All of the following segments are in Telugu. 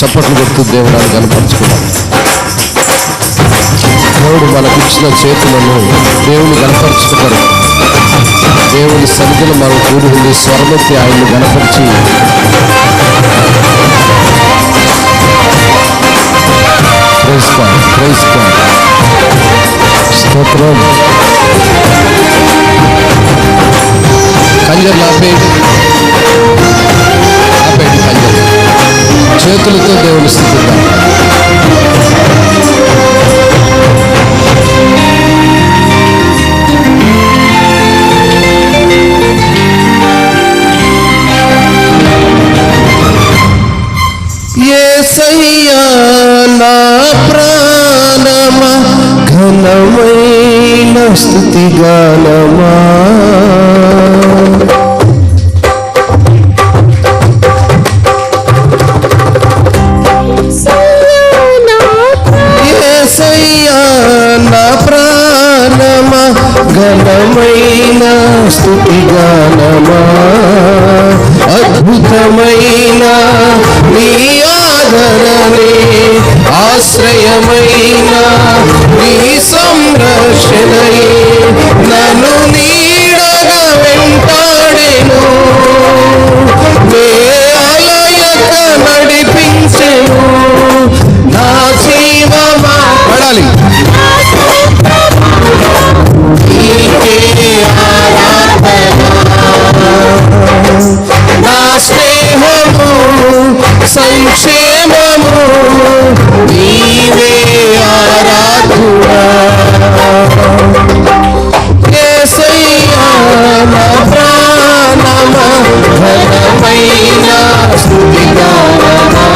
చప్పట్లు కొడుతూ దేవుడాన్ని కనపరుచుకున్నాం. దేవుడు మనకిచ్చిన చేతులను దేవుని కనపరుచుకుంటారు. దేవుని సన్నిధిలో మనం కూడి ఉండి స్వరమెత్తి ఆయన్ని కనపరిచి ప్రైజ్ గాడ్, ప్రైజ్ గాడ్, స్తోత్రం. కంజర్లు ఆపేయండి, ఆపేయండి కంజర్లు. చేతులతో దేవుని స్తుతిద్దాం. యేసయ్యా నా ప్రాణమా ఘనమైన స్తుతి గానమా, యేసయ్యా నా ప్రాణమా ఘనమైన స్తుతి గానమా, అద్భుతమైన నీ ఆదరణే ఆశ్రయమైన నీ సంరక్షణయే నన్ను నీడగా వెంటాడెను, వేలయక నడిపించెను నా జీవమా. పడాలి. నా స్నేహము సంక్షేమము నీవే ఆరాధుడా, యేసయ్యా నా ప్రాణమా ఘనమైన స్తుతి గానమా.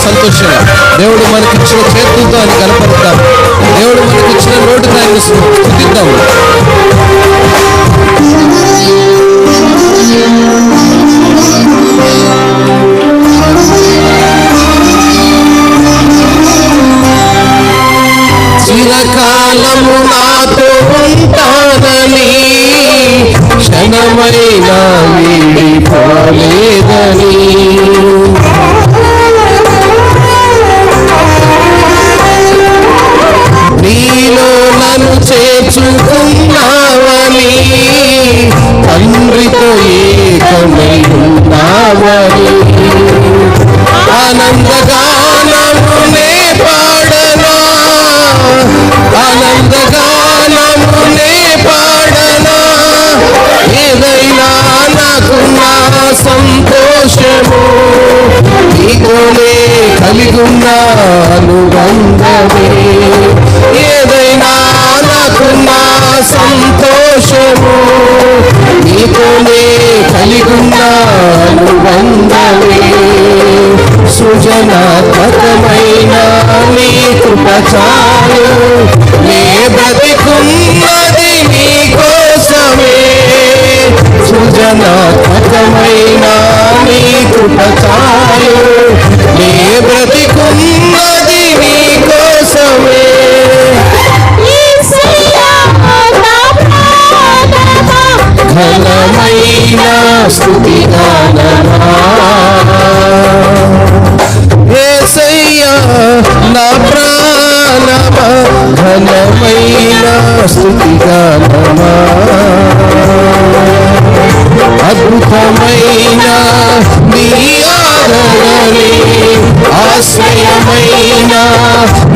సంతోషంగా దేవుడు మనకిచ్చిన చేతులతో ఆయన కనపడతాం. దేవుడు మనకిచ్చిన నోటితో ఆయన స్తుతిద్దాం. చిరకాలము నాతో ఉంటానని క్షణమైనా వీడిపోలేదని, నీలో నన్ను చేర్చుకున్నావని, తండ్రితో ఏకమై ఉన్నావని, ఆనందగానమునే పాడనా, ఆనందగానమునే పాడనా, ఏదైనా నాకు నా సంతోషము నీతోనే కలిగున్న అనుబంధమే, ఏదైనా నాకు నా సంతోషము నీతోనే కలిగున్న అనుబంధమే, సృజనాత్మకమైన నీ కృప చాలు, నే బ్రతికున్నది నీ కోసమే, సృజనాత్మకమైన నీ కృప చాలు, నే బ్రతికున్నది నీ కోసమే. ఘనమైన స్తుతి గానమా, యేసయ్యా నా ప్రాణమా ఘనమైన స్తుతి గానమా, అద్భుతమైన నీ ఆదరణే ఆశ్రయమైన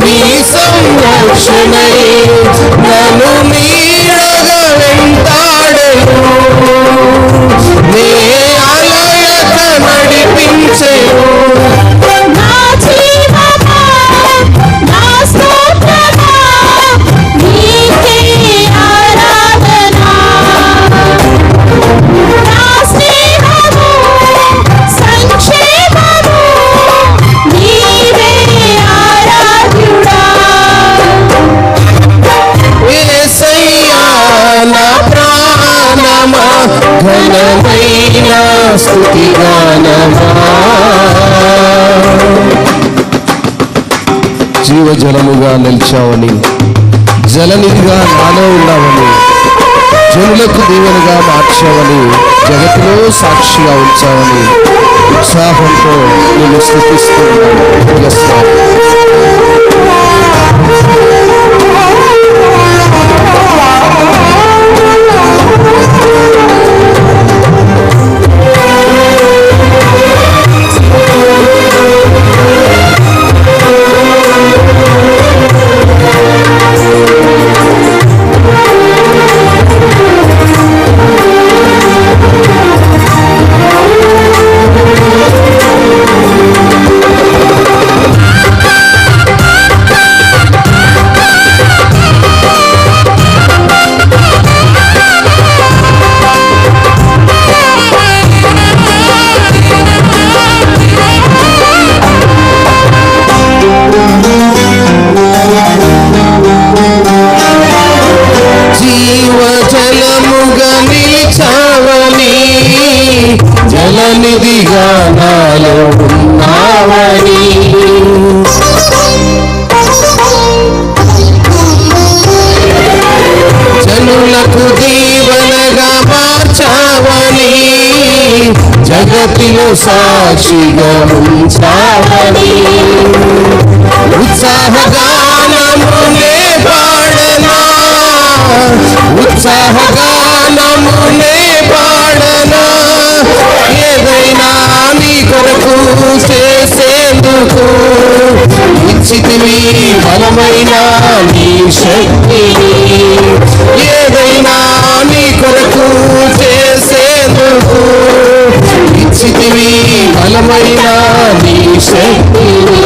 నీ సంరక్షణయే నన్ను నీడగా వెంటాడెను, నే అలయక నడిపించెను నా జీవమా, నా స్తోత్రమా నీకే ఆరాధనా. ఘనమైన స్తుతి గానమా. జీవజలముగా నిలిచావని, జలనిధిగా నాలో ఉన్నావని, జనులకు దీవెనగా మార్చావని, జగత్తులో సాక్షిగా ఉంచావని ఉత్సాహంతో నేను స్తుతిస్తున్నాను. జలనిధిగా నాలో ఉన్నావని, జనులకు దీవెనగా మార్చావని, జగతిలో సాక్షిగా ఉంచావని, ఉత్సాహగానమునే పాడనా, ఉత్సాహగానమునే పాడనా, ఏదైనా నీ కొరకు చేసేందుకు ఇచ్చితివి బలమైన నీ శక్తిని, ఏదైనా నీ కొరకు చేసేందుకు ఇచ్చితివి బలమైన నీ శక్తిని,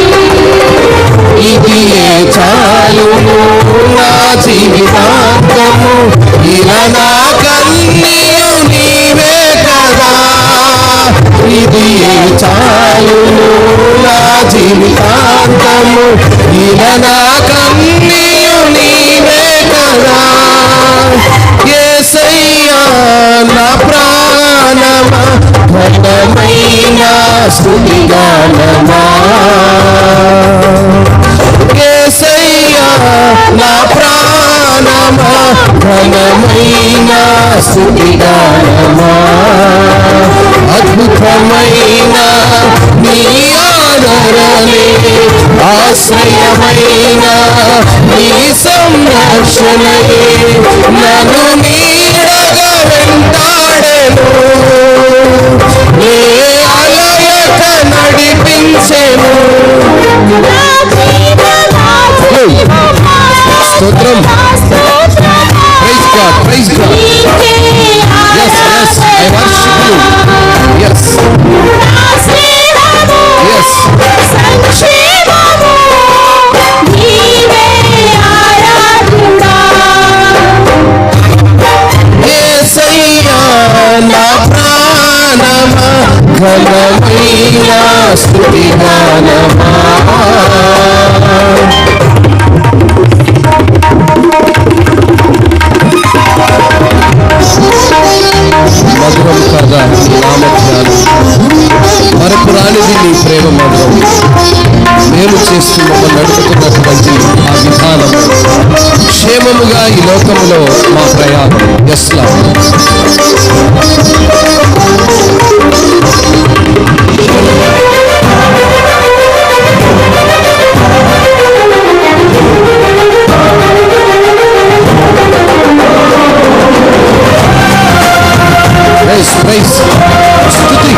ఇది చాలును నా జీవితాంతము, ఇలా నా కన్నీయు నీవే కదా, ఇది చాలును నా జీవితాంతము, ఇలా నా కన్నీయు నీవే కదా. యేసయ్యా నా ప్రాణమా, ఘనమైన స్తుతి గానమా. యేసయ్యా నా ప్రాణమా, ఘనమైన స్తుతి గానమా. అద్భుతమైన నీ ఆదరణే, ఆశ్రయమైన నీ సంరక్షణయే నన్ను నీడగా వెంటాడెను, ఏ అలయక నడిపించెను. స్తోత్రం. Praise God, praise God. Yes, yes, I worship you. Yes. Yes. యేసయ్యా నా ప్రాణమా, ఘనమైన స్తుతి గానమా. మధురం కదా నామధ్యానం, మరపురానిది నీ ప్రేమ మధురం. మేము చేస్తున్న నడుపుతున్నటువంటి ఆ విధానం, క్షేమముగా ఈ లోకములో మా ప్రయాణం. ఎస్లా ప్రైజ్ స్తుతి.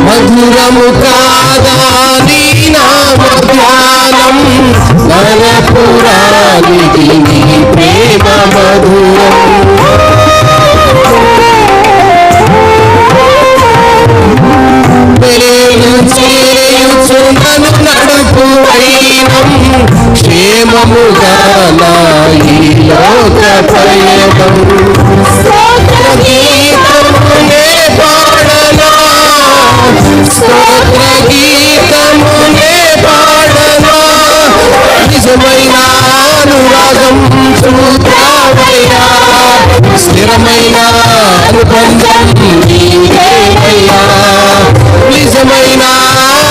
మధురము కాదా నీ నామధ్యానం, నరపురానికి నీ ప్రేమ మధురం. చూపావయ్యా, స్థిరమైన అనుబంధం నీవేనయ్యా, నిజమైన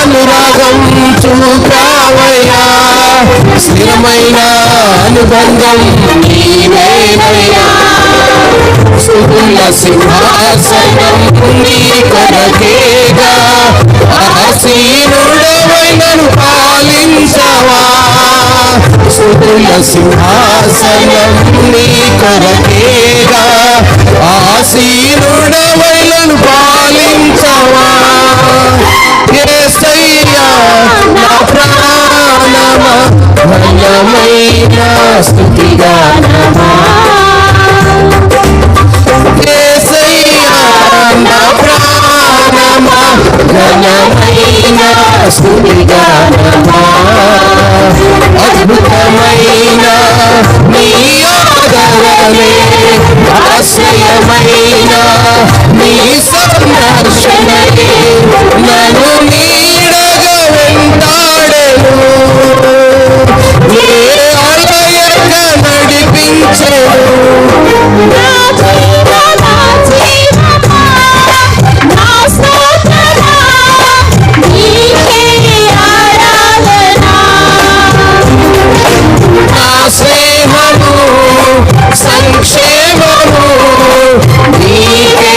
అనురాగం చూపావయ్యా, స్థిరమైన అనుబంధం నీవేనయ్యా. స్తుతుల సింహాసనం నీ కొరకేగా, ఆసీనుడవై నన్ను పాలించవా. స్తుతుల సింహాసనం నీ కొరకేగా, ఆసీనుడవై నన్ను పాలించవా. యేసయ్యా నా ప్రాణమా, ఘనమైన స్తుతిగానమా. యేసయ్యా నా ప్రాణమా, ఘనమైన స్తుతిగానమా. అద్భుతమైన నీ ఆదరణే, ఆశ్రయమైన నీ సంరక్షణే నన్ను నీడగా వెంటాడెను, ఏ అలయక నడిపించెను. సంక్షేమము నీకే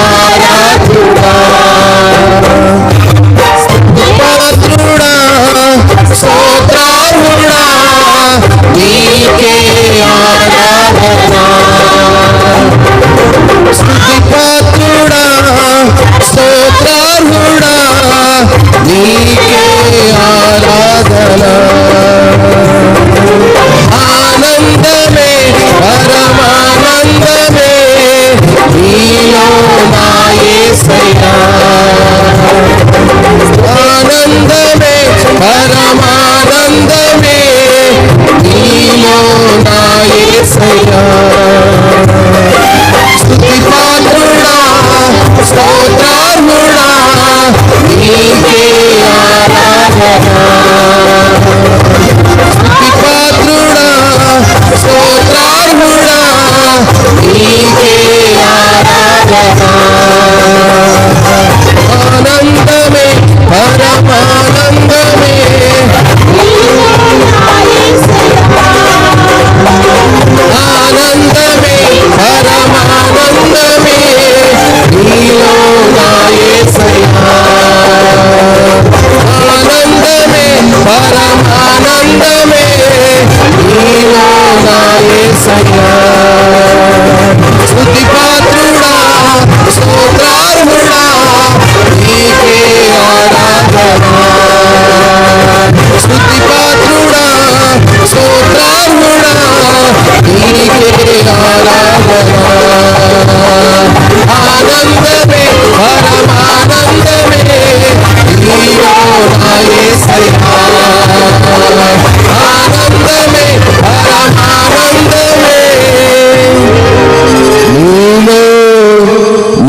ఆరాధుడా, పాత్రుడా స్తోత్రార్హుడా నీకే ఆరాధనా. స్తుతి పాత్రుడా స్తోత్రార్హుడా నీకే ఆరాధనా. ఆనందమే పరమానందమే నీలో నా యేసయ్యా, ఆనందమే పరమానందమే నీలో నా యేసయ్యా. స్తుతి పాత్రుడా స్తోత్రార్హుడా నీకే ఆరాధనా. స్తుతి పాత్రుడా స్తోత్రార్హుడా నీకే ఆరాధనా. ఆనందమే పరమానందమే ఆనందమే పరమానందమే నీలో నా యేసయ్యా, ఆనందమే పరమానందమే నీలో నా యేసయ్యా. స్తుతి పాత్రుడా స్తోత్రార్హుడా నీకే ఆరాధనా. స్తుతి పాత్రుడా స్తోత్రార్హుడా నీకే ఆరాధనా. ఆనందమే పరమానందమే నీలో నా యేసయ్యా, ఆనందమే పరమానందమే నీలో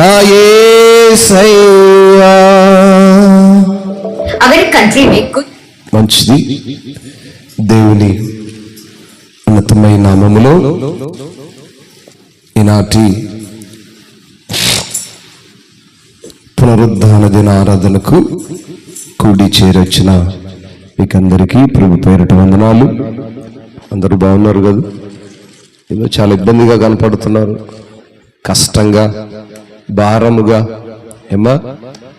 నా యేసయ్యా. మంచిది. దేవుని ఉన్నతమైన నామములో ఈనాటి పునరుద్ధాన దిన ఆరాధనకు కూడి చేరొచ్చిన మీకందరికీ ప్రభు పేరిట వందనాలు. అందరూ బాగున్నారు కదా? ఏదో చాలా ఇబ్బందిగా కనపడుతున్నారు, కష్టంగా, భారముగా. ఏమా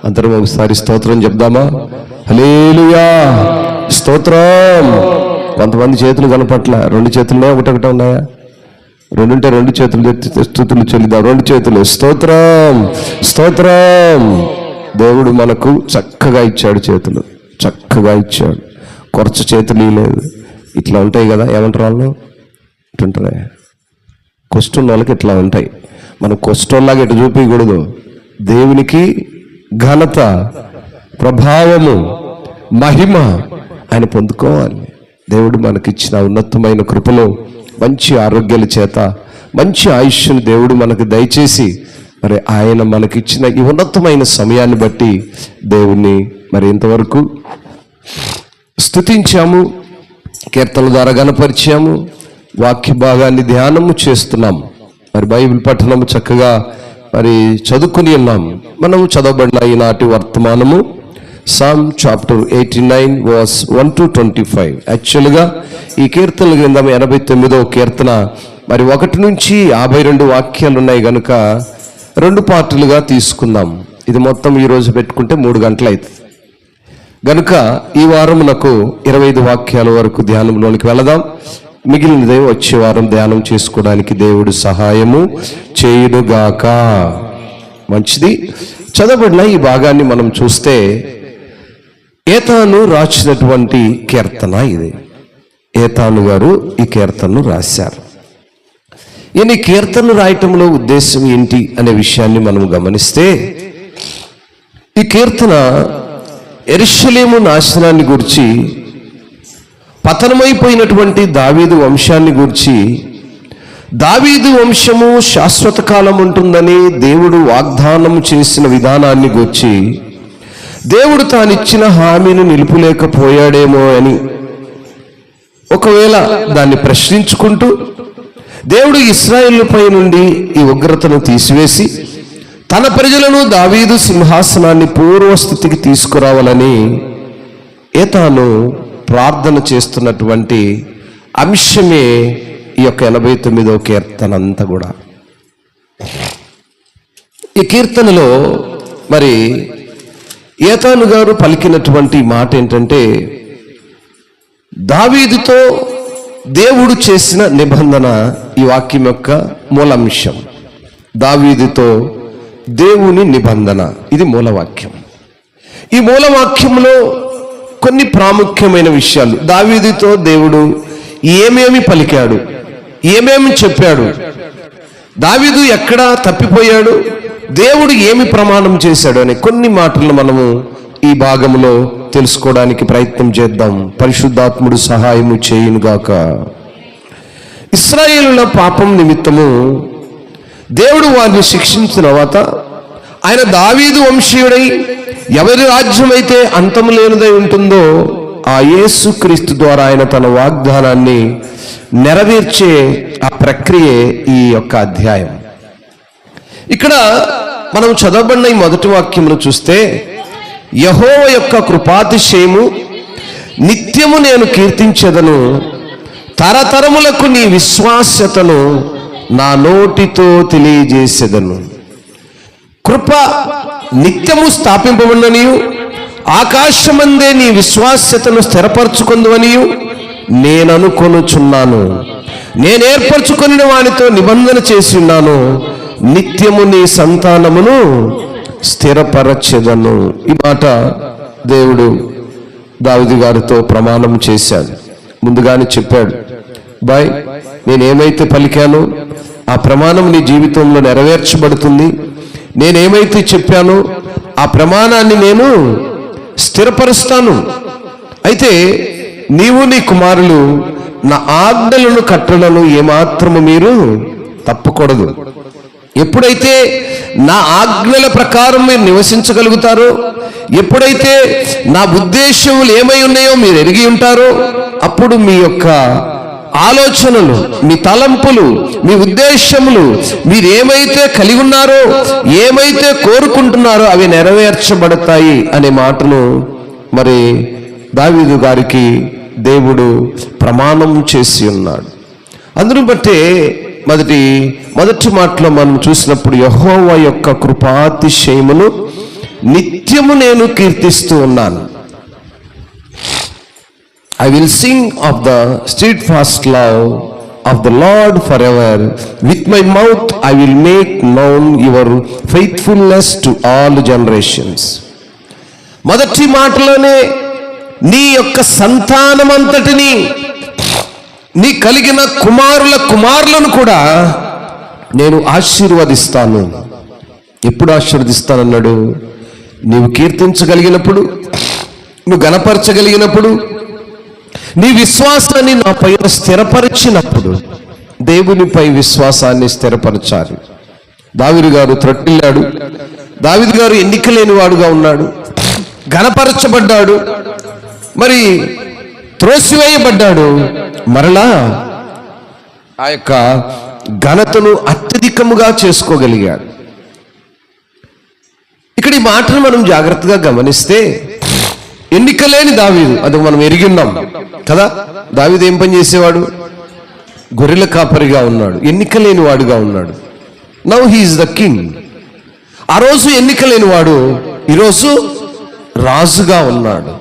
అందరం ఒకసారి స్తోత్రం చెప్దామా? హల్లెలూయా, స్తోత్రం. కొంతమంది చేతులు కనపట్ల, రెండు చేతుల్లో ఒకటొకటి ఉన్నాయా? రెండుంటే రెండు చేతులు ఎత్తి స్తుతులు చెల్లిద్దాం. రెండు చేతులు స్తోత్రం స్తోత్రం. దేవుడు మనకు చక్కగా ఇచ్చాడు, చేతులు చక్కగా ఇచ్చాడు. కొరచ చేతులు లేదు, ఇట్లా ఉంటాయి కదా, ఏమంటారు వాళ్ళు? ఇట్లుంటారా? కొస్తున్న వాళ్ళకి ఇట్లా ఉంటాయి. మనం కొష్టంలాగా ఇటు చూపించకూడదు. దేవునికి ఘనత, ప్రభావము, మహిమ ఆయన పొందుకోవాలి. దేవుడు మనకిచ్చిన ఉన్నతమైన కృపలో మంచి ఆరోగ్యాల చేత మంచి ఆయుష్ను దేవుడు మనకు దయచేసి మరి ఆయన మనకిచ్చిన ఈ ఉన్నతమైన సమయాన్ని బట్టి దేవుణ్ణి మరి ఇంతవరకు స్తుతించాము, కీర్తనల ద్వారా గణపరిచాము. వాక్య భాగాన్ని ధ్యానము చేస్తున్నాం. మరి బైబిల్ పఠనము చక్కగా మరి చదువుకుని ఉన్నాం. మనం చదవబడిన ఈనాటి వర్తమానము Psalm chapter 89 verse 1 to 25. యాక్చువల్గా ఈ కీర్తనల గ్రంథం 89వ కీర్తన మరి 1 నుంచి 52 వాక్యాలు ఉన్నాయి కనుక 2 పార్టులుగా తీసుకుందాం. ఇది మొత్తం ఈరోజు పెట్టుకుంటే 3 గంటలు అవుతుంది గనుక ఈ వారం నాకు 25 వాక్యాల వరకు ధ్యానంలోనికి వెళదాం. మిగిలినదే వచ్చే వారం ధ్యానం చేసుకోవడానికి దేవుడు సహాయము చేయునుగాక. మంచిది. చదవబడిన ఈ భాగాన్ని మనం చూస్తే ఏతాను రాసినటువంటి కీర్తన ఇది. ఏతాను గారు ఈ కీర్తనను రాశారు. ఈయన కీర్తనను రాయటంలో ఉద్దేశం ఏంటి అనే విషయాన్ని మనం గమనిస్తే, ఈ కీర్తన యెరూషలేము నాశనాన్ని గురించి, పతనమైపోయినటువంటి దావీదు వంశాన్ని గురించి, దావీదు వంశము శాశ్వత కాలం ఉంటుందని దేవుడు వాగ్దానం చేసిన విధానాన్ని గురించి, దేవుడు తానిచ్చిన హామీని నిలుపులేకపోయాడేమో అని ఒకవేళ దాన్ని ప్రశ్నించుకుంటూ, దేవుడు ఇశ్రాయేలుపై నుండి ఈ ఉగ్రతను తీసివేసి తన ప్రజలను దావీదు సింహాసనాన్ని పూర్వస్థితికి తీసుకురావాలని ఏతాను ప్రార్థన చేస్తున్నటువంటి అంశమే ఈ యొక్క 89వ కీర్తన అంతా కూడా. ఈ కీర్తనలో మరి ఏతాను గారు పలికినటువంటి మాట ఏంటంటే, దావీదుతో దేవుడు చేసిన నిబంధన ఈ వాక్యం యొక్క మూలాంశం. దావీదుతో దేవుని నిబంధన, ఇది మూలవాక్యం. ఈ మూలవాక్యంలో కొన్ని ప్రాముఖ్యమైన విషయాలు, దావీదుతో దేవుడు ఏమేమి పలికాడు, ఏమేమి చెప్పాడు, దావీదు ఎక్కడ తప్పిపోయాడు, దేవుడు ఏమి ప్రమాణం చేశాడు అనే కొన్ని మాటలను మనము ఈ భాగంలో తెలుసుకోవడానికి ప్రయత్నం చేద్దాం. పరిశుద్ధాత్ముడు సహాయము చేయునుగాక. ఇశ్రాయేలుల పాపం నిమిత్తము దేవుడు వారిని శిక్షించిన తర్వాత ఆయన దావీదు వంశీయుడై ఎవరి రాజ్యం అయితే అంతము లేనిదై ఉంటుందో ఆ యేసుక్రీస్తు ద్వారా ఆయన తన వాగ్దానాన్ని నెరవేర్చే ఆ ప్రక్రియే ఈ యొక్క అధ్యాయం. ఇక్కడ మనం చదవబడిన ఈ మొదటి వాక్యంలో చూస్తే, యెహోవా యొక్క కృపాతిశయము నిత్యము నేను కీర్తించెదను, తరతరములకు నీ విశ్వాస్యతను నా నోటితో తెలియజేసేదను. కృప నిత్యము స్థాపింపబడిననియు, ఆకాశమందే నీ విశ్వాస్యతను స్థిరపరచుకుందువనియు నేను అనుకొనుచున్నాను. నేను ఏర్పరచుకుని వానితో నిబంధన చేసి ఉన్నాను, నిత్యము నీ సంతానమును స్థిరపరచెదను. ఈ మాట దేవుడు దావీదు గారితో ప్రమాణం చేశాడు. ముందుగానే చెప్పాడు, బాయ్ నేనేమైతే పలికానో ఆ ప్రమాణం నీ జీవితంలో నెరవేర్చబడుతుంది. నేనేమైతే చెప్పానో ఆ ప్రమాణాన్ని నేను స్థిరపరుస్తాను. అయితే నీవు నీ కుమారులు నా ఆజ్ఞలను కట్టడలను ఏమాత్రము మీరు తప్పకూడదు. ఎప్పుడైతే నా ఆజ్ఞల ప్రకారం మీరు నివసించగలుగుతారో, ఎప్పుడైతే నా ఉద్దేశములు ఏమై ఉన్నాయో మీరు ఎరిగి ఉంటారో, అప్పుడు మీ యొక్క ఆలోచనలు, మీ తలంపులు, మీ ఉద్దేశములు, మీరు ఏమైతే కలిగి ఉన్నారో, ఏమైతే కోరుకుంటున్నారో అవి నెరవేర్చబడతాయి అనే మాటను మరి దావీదు గారికి దేవుడు ప్రమాణం చేసి ఉన్నాడు. అందును బట్టే మొదటి మాటలో మనం చూసినప్పుడు, యెహోవా యొక్క కృపాతిశయమును నిత్యము నేను కీర్తిస్తూ ఉన్నాను. I will sing of the steadfast love of the Lord forever. With my mouth I will make known your faithfulness to all generations. మొదటి మాటలోనే నీ యొక్క సంతానమంతటిని, నీ కలిగిన కుమారులను కూడా నేను ఆశీర్వదిస్తాను. ఎప్పుడు ఆశీర్వదిస్తానన్నాడు? నీవు కీర్తించగలిగినప్పుడు, నువ్వు గణపరచగలిగినప్పుడు, నీ విశ్వాసాన్ని నా పైన స్థిరపరిచినప్పుడు. దేవునిపై విశ్వాసాన్ని స్థిరపరచాలి. దావీదు గారు త్రొట్టిల్లాడు. దావీదు గారు ఎన్నిక లేని వాడుగా ఉన్నాడు, ఆ యొక్క ఘనతను అత్యధికముగా చేసుకోగలిగాడు. ఇక్కడ ఈ మాటను మనం జాగ్రత్తగా గమనిస్తే, ఎన్నికలేని దావీదు, అది మనం ఎరిగి ఉన్నాం కదా. దావీదు ఏం పని చేసేవాడు? గొర్రెల కాపరిగా ఉన్నాడు, ఎన్నికలేని వాడుగా ఉన్నాడు. Now he is the king. ఆ రోజు ఎన్నికలేని వాడు ఈరోజు రాజుగా ఉన్నాడు.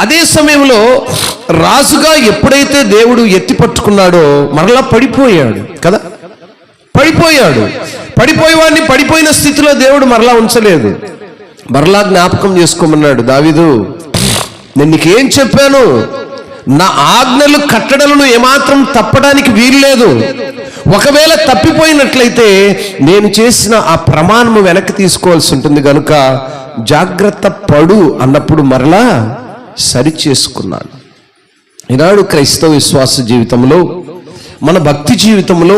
అదే సమయంలో రాజుగా ఎప్పుడైతే దేవుడు ఎత్తి పట్టుకున్నాడో మరలా పడిపోయాడు కదా. పడిపోయేవాడిని పడిపోయిన స్థితిలో దేవుడు మరలా ఉంచలేదు, మరలా జ్ఞాపకం చేసుకోమన్నాడు. దావీదు, నేను నీకేం చెప్పాను? నా ఆజ్ఞలు కట్టడలను ఏమాత్రం తప్పడానికి వీల్లేదు. ఒకవేళ తప్పిపోయినట్లయితే నేను చేసిన ఆ ప్రమాణము వెనక్కి తీసుకోవాల్సి ఉంటుంది, కనుక జాగ్రత్త పడు అన్నప్పుడు మరలా సరి చేసుకున్నాను. ఈనాడు క్రైస్తవ విశ్వాస జీవితంలో, మన భక్తి జీవితంలో,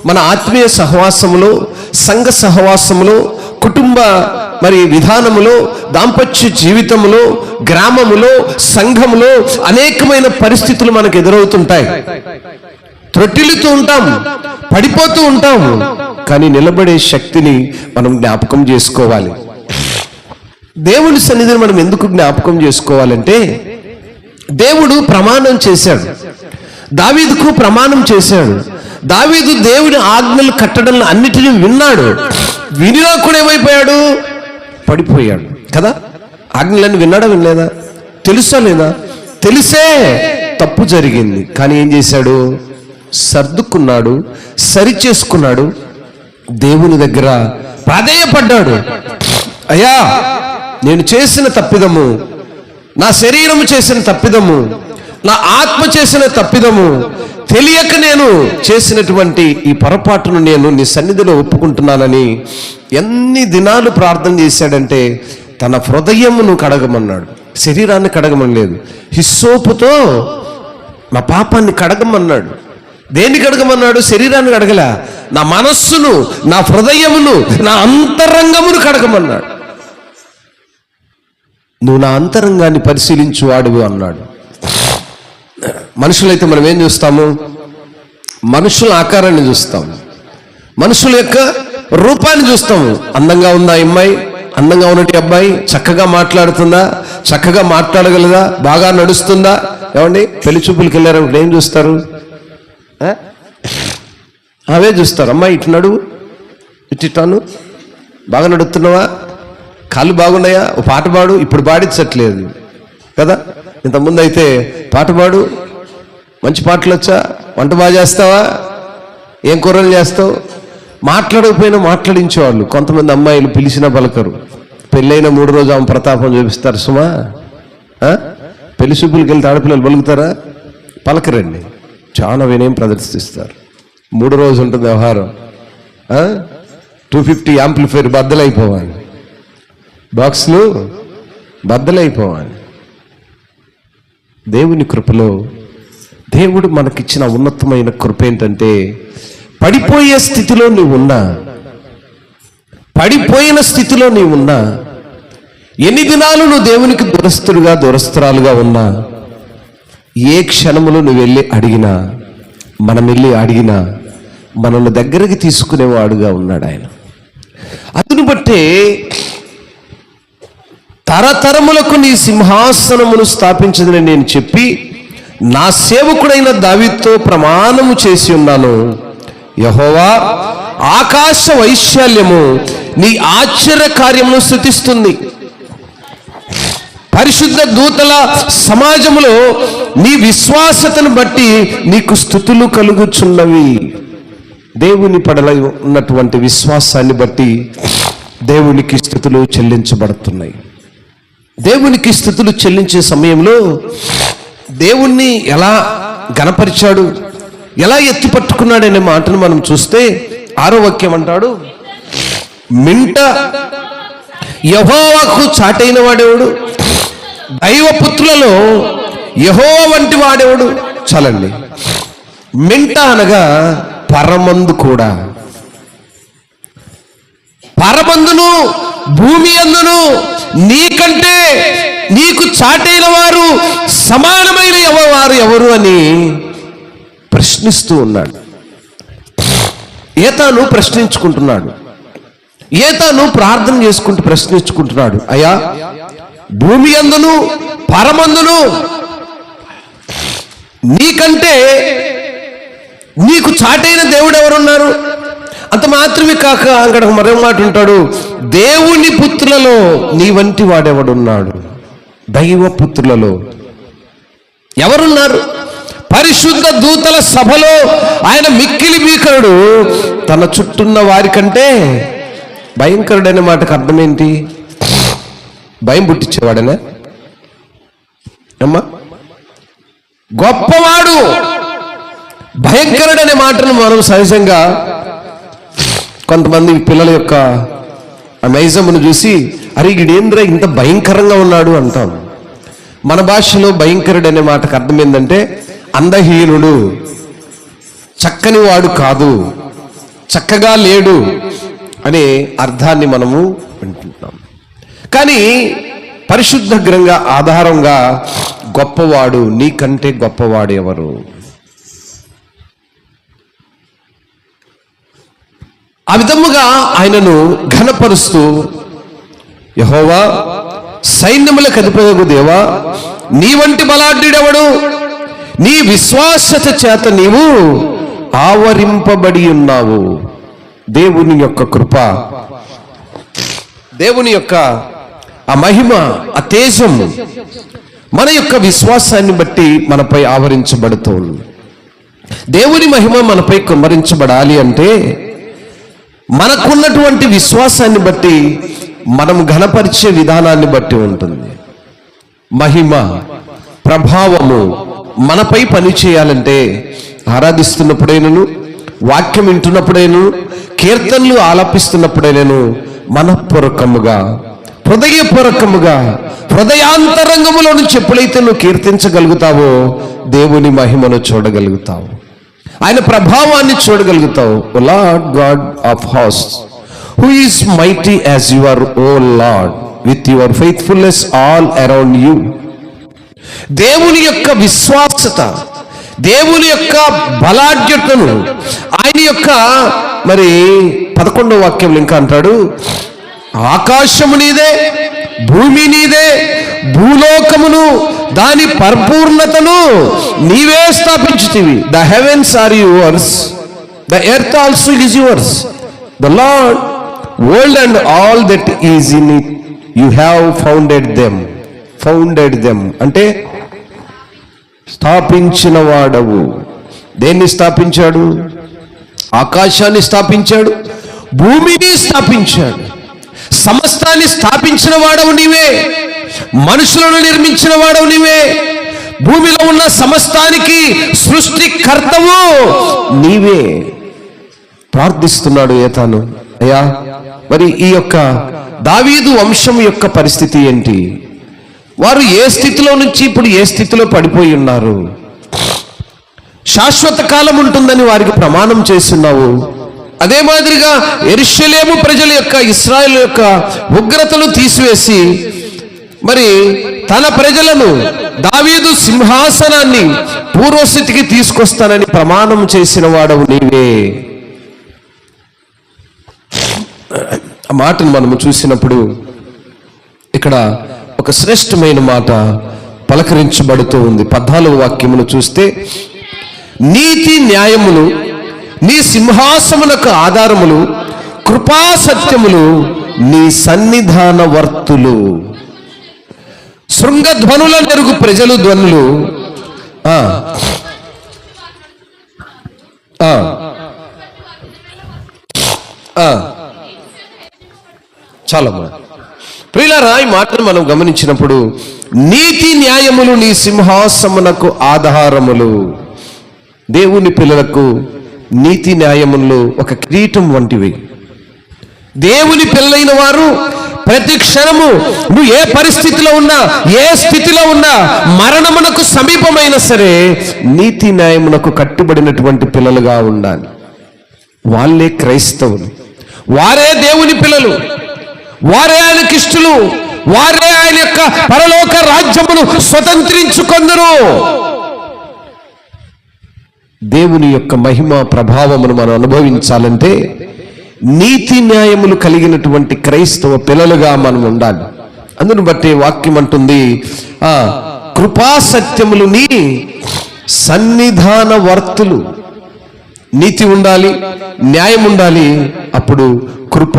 మన ఆత్మీయ సహవాసములో, సంఘ సహవాసములో, కుటుంబ విధానములో, దాంపత్య జీవితంలో, గ్రామములో, సంఘములో అనేకమైన పరిస్థితులు మనకు ఎదురవుతుంటాయి. త్రొట్టిల్లుతూ ఉంటాం, పడిపోతూ ఉంటాం, కానీ నిలబడే శక్తిని మనం జ్ఞాపకం చేసుకోవాలి. దేవుని సన్నిధిని మనం ఎందుకు జ్ఞాపకం చేసుకోవాలంటే, దేవుడు ప్రమాణం చేశాడు, దావీదుకు ప్రమాణం చేశాడు. దావీదు దేవుని ఆజ్ఞలు కట్టడం అన్నిటినీ విన్నాడు. వినినా కూడా ఏమైపోయాడు? పడిపోయాడు కదా. ఆజ్ఞలన్నీ విన్నాడా, వినలేదా? తెలుసా లేదా? తెలిసే తప్పు జరిగింది, కానీ ఏం చేశాడు? సర్దుకున్నాడు, సరి చేసుకున్నాడు, దేవుని దగ్గర ప్రాధేయపడ్డాడు. అయ్యా, నేను చేసిన తప్పిదము, నా శరీరము చేసిన తప్పిదము, నా ఆత్మ చేసిన తప్పిదము, తెలియక నేను చేసినటువంటి ఈ పొరపాటును నేను నీ సన్నిధిలో ఒప్పుకుంటున్నానని ఎన్ని దినాలు ప్రార్థన చేశాడంటే, తన హృదయమును కడగమన్నాడు, శరీరాన్ని కడగమని లేదు. హిస్సోపుతో నా పాపాన్ని కడగమన్నాడు. దేన్ని కడగమన్నాడు? శరీరాన్ని కడగలా, నా మనస్సును, నా హృదయమును, నా అంతరంగమును కడగమన్నాడు. నువ్వు నా అంతరంగాన్ని పరిశీలించు వాడువు అన్నాడు. మనుషులైతే మనం ఏం చూస్తాము? మనుషుల ఆకారాన్ని చూస్తాము, మనుషుల యొక్క రూపాన్ని చూస్తాము. అందంగా ఉందా అమ్మాయి, అందంగా ఉన్నట్టు అబ్బాయి, చక్కగా మాట్లాడుతుందా, చక్కగా మాట్లాడగలదా, బాగా నడుస్తుందా? ఏమండి, పెళ్లి చూపులకు వెళ్ళారంటే ఏం చూస్తారు? అవే చూస్తారు. అమ్మాయి ఇటు నడువు, ఇట్టాను, బాగా నడుస్తున్నావా, కాళ్ళు బాగున్నాయా, ఓ పాట పాడు. ఇప్పుడు పాడించట్లేదు కదా. ఇంతకుముందు అయితే పాట పాడు, మంచి పాటలు వచ్చా, వంట బాగా చేస్తావా, ఏం కూరలు చేస్తావు, మాట్లాడకపోయినా మాట్లాడించేవాళ్ళు. కొంతమంది అమ్మాయిలు పిలిచినా పలకరు. పెళ్ళైన 3 రోజు ఆమె ప్రతాపం చూపిస్తారు. సుమా, పెళ్లి చూపులకి వెళ్తే ఆడపిల్లలు పలుకుతారా? పలకరండి, చాలా వినయం ప్రదర్శిస్తారు. 3 రోజు ఉంటుంది వ్యవహారం. 250 యాంప్లిఫైర్ బద్దలైపోవాలి, బాక్స్లు బద్దలైపోవాలి. దేవుని కృపలో దేవుడు మనకిచ్చిన ఉన్నతమైన కృప ఏంటంటే, పడిపోయే స్థితిలో నీవున్నా, పడిపోయిన స్థితిలో నీవున్నా, ఎన్ని దినాలు నువ్వు దేవునికి దూరస్తుడుగా దూరస్తురాలుగా ఉన్నా, ఏ క్షణములో నువ్వు వెళ్ళి అడిగినా, మనం వెళ్ళి అడిగినా మనల్ని దగ్గరికి తీసుకునేవాడుగా ఉన్నాడు ఆయన. అందును బట్టే తరతరములకు నీ సింహాసనమును స్థాపించదని నేను చెప్పి నా సేవకుడైన దావీదుతో ప్రమాణము చేసి ఉన్నాను. యెహోవా, ఆకాశ వైశాల్యము నీ ఆశ్చర్య కార్యమును స్తుతిస్తుంది. పరిశుద్ధ దూతల సమాజములో నీ విశ్వాసతను బట్టి నీకు స్తుతులు కలుగుచున్నవి. దేవుని పడల ఉన్నటువంటి విశ్వాసాన్ని బట్టి దేవునికి స్తుతులు చెల్లించబడుతున్నాయి. దేవునికి స్తుతులు చెల్లించే సమయంలో దేవుణ్ణి ఎలా గణపరిచాడు, ఎలా ఎత్తి పట్టుకున్నాడనే మాటను మనం చూస్తే 6వ వాక్యం అంటాడు, మింట యెహోవాకు చాటైన వాడేవాడు, దైవపుత్రులలో యెహోవా వంటి వాడేవాడు. చాలండి, మింట అనగా పరమందు కూడా, పరమందును భూమి అందును నీకంటే నీకు చాటైన వారు సమానమైన వారు ఎవరు అని ప్రశ్నిస్తూ ఉన్నాడు. ఏతాను ప్రశ్నించుకుంటున్నాడు. ఏతాను ప్రార్థన చేసుకుంటూ ప్రశ్నించుకుంటున్నాడు, అయ్యా, భూమి అందును పరమందును నీకంటే నీకు చాటైన దేవుడు ఎవరున్నారు? అంత మాత్రమే కాక అక్కడ మరో మాట ఉంటాడు, దేవుని పుత్రులలో నీ వంటి వాడెవడున్నాడు? దైవ పుత్రులలో ఎవరున్నారు? పరిశుద్ధ దూతల సభలో ఆయన మిక్కిలి భీకరుడు, తన చుట్టూన్న వారి కంటే భయంకరుడనే మాటకు అర్థం ఏంటి? భయం పుట్టించేవాడనే అమ్మా? గొప్పవాడు, భయంకరుడనే మాటను మనం సహజంగా కొంతమంది పిల్లల యొక్క నైజమును చూసి, అరే ఈడేంద్ర ఇంత భయంకరంగా ఉన్నాడు అంటాం. మన భాషలో భయంకరుడు అనే మాటకు అర్థం ఏంటంటే అందహీనుడు, చక్కని వాడు కాదు, చక్కగా లేడు అనే అర్థాన్ని మనము వింటున్నాం. కానీ పరిశుద్ధ గ్రంథ ఆధారంగా గొప్పవాడు, నీకంటే గొప్పవాడు ఎవరు? ఆ విధముగా ఆయనను ఘనపరుస్తూ, యెహోవా సైన్యములకు అధిపతియగు దేవా, నీ వంటి బలాఢ్యుడెవడు? నీ విశ్వాసత చేత నీవు ఆవరింపబడి ఉన్నావు. దేవుని యొక్క కృప, దేవుని యొక్క ఆ మహిమ, ఆ తేజం మన యొక్క విశ్వాసాన్ని బట్టి మనపై ఆవరించబడుతోంది. దేవుని మహిమ మనపై కుమ్మరించబడాలి అంటే మనకున్నటువంటి విశ్వాసాన్ని బట్టి, మనం ఘనపరిచే విధానాన్ని బట్టి ఉంటుంది. మహిమ, ప్రభావము మనపై పని చేయాలంటే ఆరాధిస్తున్నప్పుడైనను, వాక్యం వింటున్నప్పుడైనను, కీర్తనలు ఆలపిస్తున్నప్పుడైనను మనఃపూర్వకముగా, హృదయపూర్వకముగా, హృదయాంతరంగములో నుంచి ఎప్పుడైతే నువ్వు కీర్తించగలుగుతావో దేవుని మహిమను చూడగలుగుతావు, ఆయన ప్రభావాన్ని చూడగలుగుతావు. Lord God of hosts, who is mighty as you are, O Lord, with your faithfulness all around you. దేవుని యొక్క విశ్వాసత, దేవుని యొక్క బలాఢ్యతను, ఆయన యొక్క మరి 11వ వాక్యం ఇంకా అంటాడు, ఆకాశము నీదే, భూమి నీదే, భూలోకమును దాని పరిపూర్ణతను నీవే స్థాపించుతివి. The heavens are yours, the earth also is yours, the Lord world and all that is in it, you have founded them అంటే స్థాపించిన వాడవు. దేన్ని స్థాపించాడు? ఆకాశాన్ని స్థాపించాడు, భూమిని స్థాపించాడు, సమస్తాన్ని స్థాపించిన వాడవు నీవే, మనుషులను నిర్మించిన వాడవు నీవే, భూమిలో ఉన్న సమస్తానికి సృష్టికర్తవు నీవే. ప్రార్థిస్తున్నాడు ఏతాను, అయ్యా, మరి ఈ యొక్క దావీదు వంశం యొక్క పరిస్థితి ఏంటి? వారు ఏ స్థితిలో నుంచి ఇప్పుడు ఏ స్థితిలో పడిపోయి ఉన్నారు? శాశ్వత కాలం ఉంటుందని వారికి ప్రమాణం చేస్తున్నావు. అదే మాదిరిగా యెరూషలేము ప్రజల యొక్క, ఇశ్రాయేలు యొక్క ఉగ్రతను తీసివేసి మరి తన ప్రజలను, దావీదు సింహాసనాన్ని పూర్వస్థితికి తీసుకొస్తానని ప్రమాణం చేసిన వాడవు నీవే. ఆ మాటను మనము చూసినప్పుడు ఇక్కడ ఒక శ్రేష్టమైన మాట పలకరించబడుతూ ఉంది. 14వ వాక్యమును చూస్తే, నీతి న్యాయములు నీ సింహాసమునకు ఆధారములు, కృపా సత్యములు నీ సన్నిధాన వర్తులు. శృంగధ్వనుల నెరుగు ప్రజలు ధ్వనులు. చాలా ప్రియులారా, ఈ మాటను మనం గమనించినప్పుడు, నీతి న్యాయములు నీ సింహాసమునకు ఆధారములు. దేవుని పిల్లలకు నీతి న్యాయములు ఒక కిరీటం వంటివి. దేవుని పిల్లలైన వారు ప్రతి క్షణము నువ్వు ఏ పరిస్థితిలో ఉన్నా, ఏ స్థితిలో ఉన్నా, మరణమునకు సమీపమైనా సరే నీతి న్యాయమునకు కట్టుబడినటువంటి పిల్లలుగా ఉండాలి. వాళ్ళే క్రైస్తవులు, వారే దేవుని పిల్లలు, వారే ఆయనకి ఇష్టలు, వారే ఆయన యొక్క పరలోక రాజ్యమును స్వతంత్రించుకొందరు. దేవుని యొక్క మహిమ ప్రభావమును మనం అనుభవించాలంటే నీతి న్యాయములు కలిగినటువంటి క్రైస్తవ పిల్లలుగా మనం ఉండాలి. అందును బట్టి వాక్యం అంటుంది, కృపాసత్యములు నీ సన్నిధాన వర్తులు. నీతి ఉండాలి, న్యాయం ఉండాలి. అప్పుడు కృప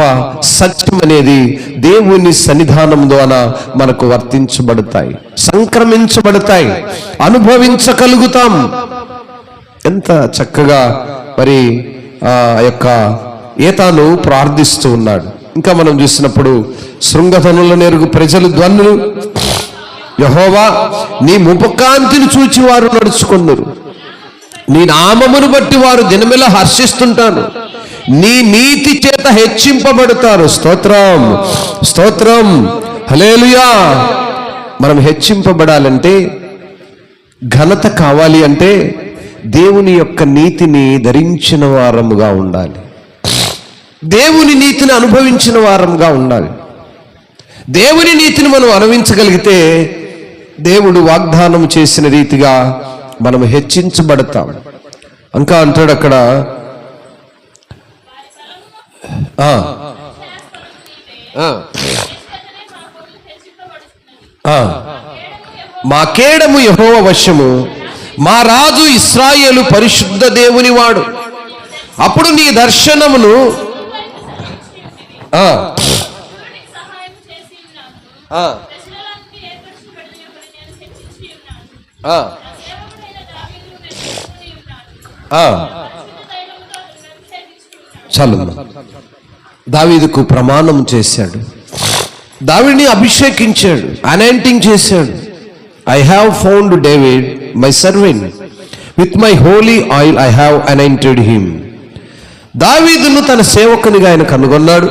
సత్యం అనేది దేవుని సన్నిధానం ద్వారా మనకు వర్తించబడతాయి, సంక్రమించబడతాయి, అనుభవించగలుగుతాం. ఎంత చక్కగా మరి ఆ యొక్క ఏతాను ప్రార్థిస్తూ ఉన్నాడు. ఇంకా మనం చూసినప్పుడు శృంగతనుల నెరుగు ప్రజలు ధ్వనులు, యెహోవా నీ ముఖకాంతిని చూచి వారు నడుచుకొందురు, నీ నామమును బట్టి వారు దినమెలా హర్షిస్తుంటాను, నీ నీతి చేత హెచ్చింపబడతారు. స్తోత్రం, స్తోత్రం, హల్లెలూయా. మనం హెచ్చింపబడాలంటే, ఘనత కావాలి అంటే దేవుని యొక్క నీతిని ధరించిన వారముగా ఉండాలి, దేవుని నీతిని అనుభవించిన వారముగా ఉండాలి. దేవుని నీతిని మనం అనుభవించగలిగితే దేవుడు వాగ్దానం చేసిన రీతిగా మనం హెచ్చించబడతాం. ఇంకా అంటాడు అక్కడ, మా కేడము యెహోవా వశము, మా రాజు ఇశ్రాయేలు పరిశుద్ధ దేవుని వాడు. అప్పుడు నీ దర్శనమును చాలు. దావీదుకు ప్రమాణం చేశాడు, దావీదుని అభిషేకించాడు, అనాయింటింగ్ చేశాడు. I have found David my servant, with my Holi oil I have anointed him. దావీదును తన సేవకునిగా ఆయన కనుగొన్నాడు.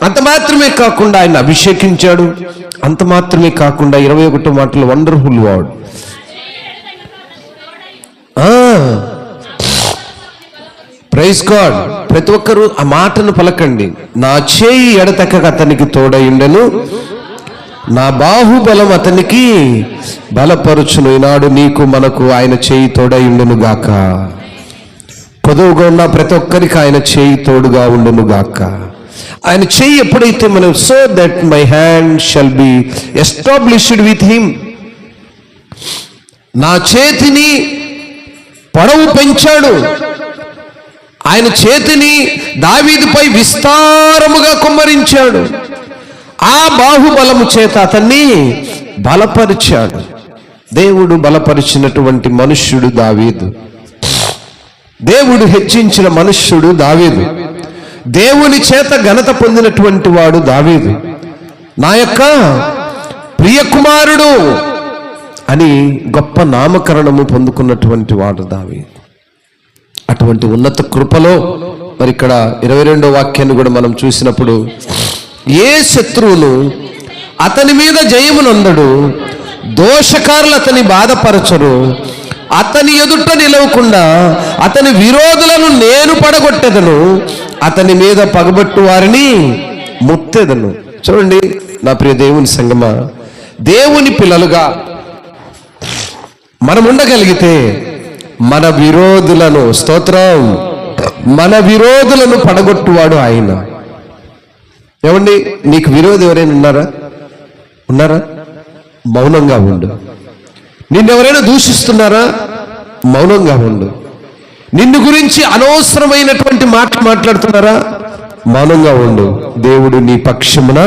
అంత మాత్రమే కాకుండా ఆయన అభిషేకించాడు. అంత మాత్రమే కాకుండా 21 మాటలు వండర్ఫుల్ వర్డ్. Praise God. ప్రతి ఒక్కరూ ఆ మాటను పలకండి. నా చేయి ఎడతెక్కక అతనికి తోడయుండెను, నా బాహుబలం అతనికి బలపరుచును. ఈనాడు నీకు మనకు ఆయన చేయి తోడయుండెను గాక. పొదువుగా ఉన్న ప్రతి ఒక్కరికి ఆయన చేయి తోడుగా ఉండును గాక. ఆయన చేయి ఎప్పుడైతే మనం, so that my hand shall be established with him, నా చేతిని పొడవు పెంచాడు. ఆయన చేతిని దావీదుపై విస్తారముగా కుమ్మరించాడు. ఆ బాహుబలము చేత అతన్ని బలపరిచాడు. దేవుడు బలపరిచినటువంటి మనుష్యుడు దావీదు. దేవుడు హెచ్చించిన మనుష్యుడు దావీదు. దేవుని చేత ఘనత పొందినటువంటి వాడు దావీదు. నా యొక్క ప్రియకుమారుడు అని గొప్ప నామకరణము పొందుకున్నటువంటి వాడు దావీదు. అటువంటి ఉన్నత కృపలో మరి ఇక్కడ 22వ వాక్యాన్ని కూడా మనం చూసినప్పుడు, ఏ శత్రువును అతని మీద జయమునందడు, దోషకారులు అతని బాధపరచరు, అతని ఎదుట నిలవకుండా అతని విరోధులను నేను పడగొట్టెదను, అతని మీద పగబట్టు వారిని ముత్తెదను. చూడండి నా ప్రియ దేవుని సంగమా, దేవుని పిల్లలుగా మనం ఉండగలిగితే మన విరోధులను, స్తోత్రం, మన విరోధులను పడగొట్టువాడు ఆయన. ఏమండి, నీకు విరోధి ఎవరైనా ఉన్నారా? మౌనంగా ఉండు. నిన్నెవరైనా దూషిస్తున్నారా? మౌనంగా ఉండు. నిన్ను గురించి అనవసరమైనటువంటి మాటలు మాట్లాడుతున్నారా? మౌనంగా ఉండు. దేవుడు నీ పక్షమున